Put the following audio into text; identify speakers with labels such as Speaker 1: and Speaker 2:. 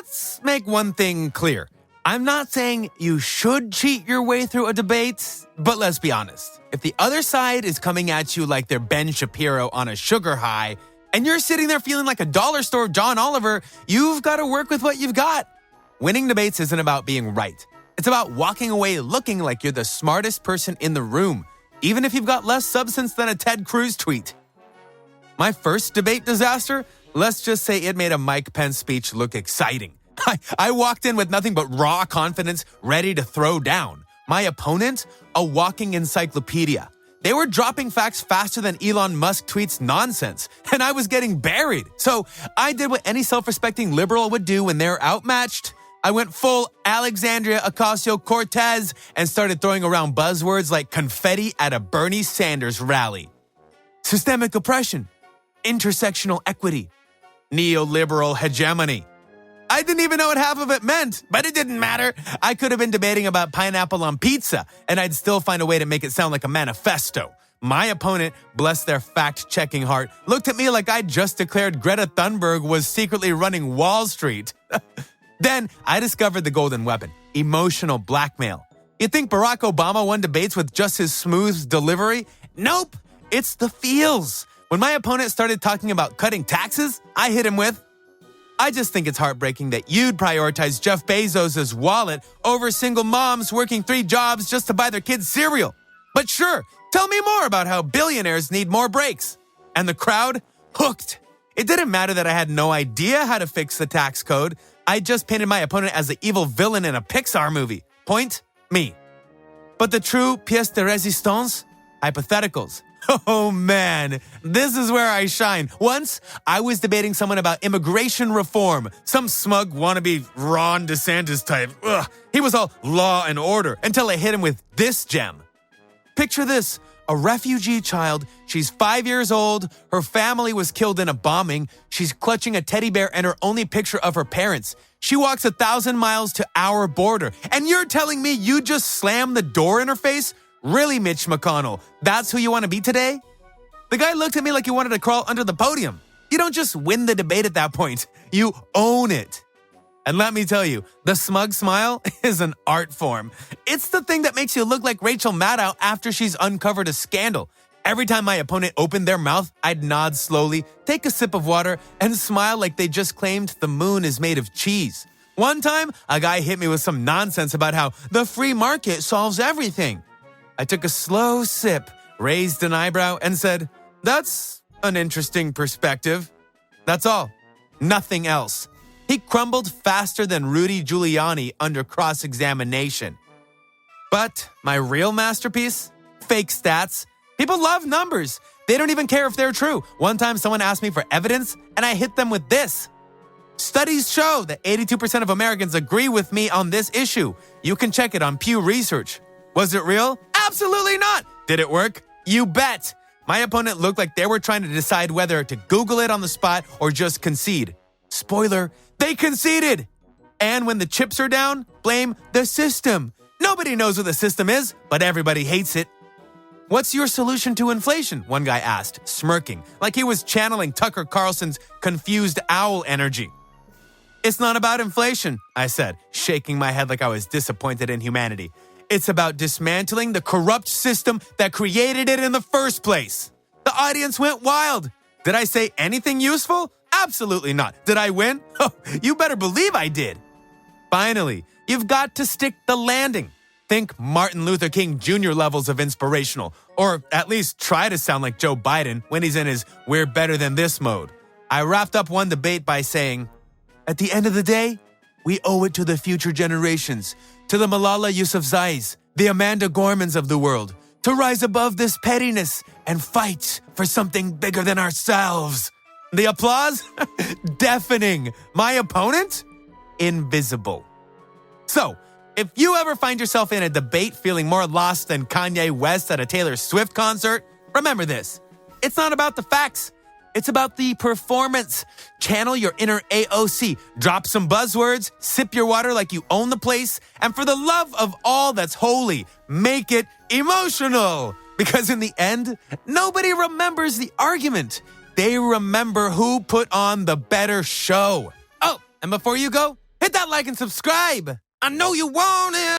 Speaker 1: let's make one thing clear. I'm not saying you should cheat your way through a debate, but let's be honest. If the other side is coming at you like they're Ben Shapiro on a sugar high, and you're sitting there feeling like a dollar store John Oliver, you've got to work with what you've got. Winning debates isn't about being right. It's about walking away looking like you're the smartest person in the room, even if you've got less substance than a Ted Cruz tweet. My first debate disaster, let's just say it made a Mike Pence speech look exciting. I walked in with nothing but raw confidence, ready to throw down. My opponent, a walking encyclopedia. They were dropping facts faster than Elon Musk tweets nonsense, and I was getting buried. So I did what any self-respecting liberal would do when they're outmatched. I went full Alexandria Ocasio-Cortez and started throwing around buzzwords like confetti at a Bernie Sanders rally. Systemic oppression, intersectional equity, neoliberal hegemony. I didn't even know what half of it meant, but it didn't matter. I could have been debating about pineapple on pizza, and I'd still find a way to make it sound like a manifesto. My opponent, bless their fact-checking heart, looked at me like I'd just declared Greta Thunberg was secretly running Wall Street. Then I discovered the golden weapon, emotional blackmail. You think Barack Obama won debates with just his smooth delivery? Nope, it's the feels. When my opponent started talking about cutting taxes, I hit him with, I just think it's heartbreaking that you'd prioritize Jeff Bezos' wallet over single moms working 3 jobs just to buy their kids cereal. But sure, tell me more about how billionaires need more breaks. And the crowd, hooked. It didn't matter that I had no idea how to fix the tax code. I just painted my opponent as the evil villain in a Pixar movie. Point, me. But the true pièce de résistance? Hypotheticals. Oh man, this is where I shine. Once, I was debating someone about immigration reform. Some smug wannabe Ron DeSantis type. Ugh, he was all law and order until I hit him with this gem. Picture this, a refugee child. She's 5 years old. Her family was killed in a bombing. She's clutching a teddy bear and her only picture of her parents. She walks 1,000 miles to our border. And you're telling me you just slammed the door in her face? Really, Mitch McConnell? That's who you want to be today? The guy looked at me like he wanted to crawl under the podium. You don't just win the debate at that point. You own it. And let me tell you, the smug smile is an art form. It's the thing that makes you look like Rachel Maddow after she's uncovered a scandal. Every time my opponent opened their mouth, I'd nod slowly, take a sip of water, and smile like they just claimed the moon is made of cheese. One time, a guy hit me with some nonsense about how the free market solves everything. I took a slow sip, raised an eyebrow, and said, that's an interesting perspective. That's all. Nothing else. He crumbled faster than Rudy Giuliani under cross-examination. But my real masterpiece? Fake stats. People love numbers. They don't even care if they're true. One time someone asked me for evidence, and I hit them with this. Studies show that 82% of Americans agree with me on this issue. You can check it on Pew Research. Was it real? Absolutely not. Did it work? You bet. My opponent looked like they were trying to decide whether to Google it on the spot or just concede. Spoiler, they conceded. And when the chips are down, blame the system. Nobody knows what the system is, but everybody hates it. What's your solution to inflation? One guy asked, smirking, like he was channeling Tucker Carlson's confused owl energy. It's not about inflation, I said, shaking my head like I was disappointed in humanity. It's about dismantling the corrupt system that created it in the first place. The audience went wild. Did I say anything useful? Absolutely not. Did I win? Oh, you better believe I did. Finally, you've got to stick the landing. Think Martin Luther King Jr. levels of inspirational, or at least try to sound like Joe Biden when he's in his we're better than this mode. I wrapped up one debate by saying, at the end of the day, we owe it to the future generations, to the Malala Yousafzais, the Amanda Gormans of the world, to rise above this pettiness and fight for something bigger than ourselves. The applause? Deafening. My opponent? Invisible. So, if you ever find yourself in a debate feeling more lost than Kanye West at a Taylor Swift concert, remember this. It's not about the facts. It's about the performance. Channel your inner AOC. Drop some buzzwords, sip your water like you own the place, and for the love of all that's holy, make it emotional. Because in the end, nobody remembers the argument. They remember who put on the better show. Oh, and before you go, Hit that like and subscribe. I know you want it.